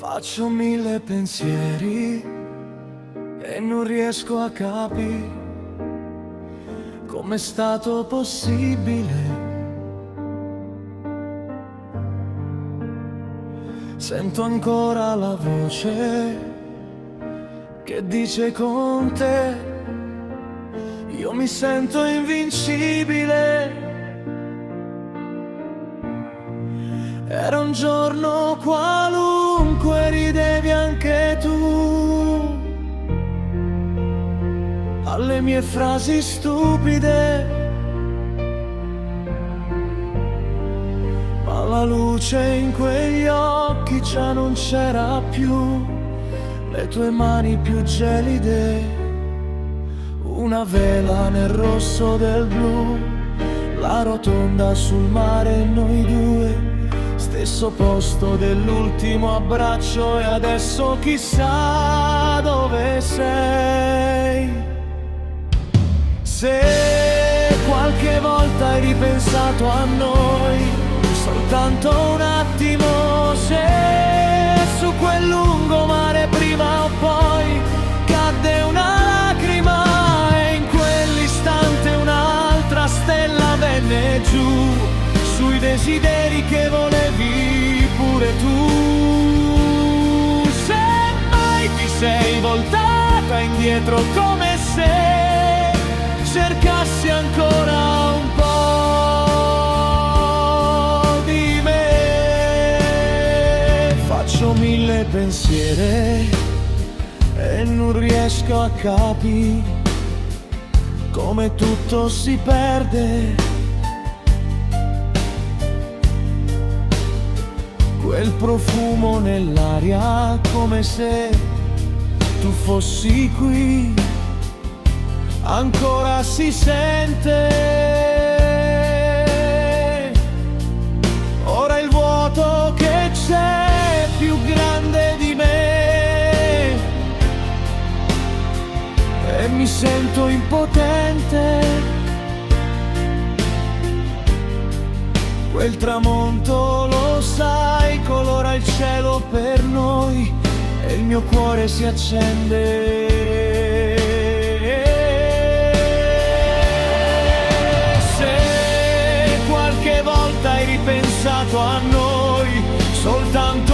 Faccio mille pensieri e non riesco a capire com'è stato possibile. Sento ancora la voce che dice con te io mi sento invincibile. Era un giorno qualunque, ridevi anche tu alle mie frasi stupide, ma la luce in quegli occhi già non c'era più, le tue mani più gelide, una vela nel rosso del blu, la rotonda sul mare e noi due, stesso posto dell'ultimo abbraccio e adesso chissà dove sei. Se qualche volta hai ripensato a noi, soltanto un attimo, se su quel lungomare prima o poi cadde una lacrima e in quell'istante un'altra stella venne giù sui desideri che volevi pure tu. Se mai ti sei voltata indietro come se cercassi ancora un po' di me. Faccio mille pensieri e non riesco a capire come tutto si perde. Quel profumo nell'aria, come se tu fossi qui, ancora si sente. Ora il vuoto che c'è è più grande di me e mi sento impotente. Quel tramonto, lo sai, colora il cielo per noi e il mio cuore si accende. Se qualche volta hai ripensato a noi, soltanto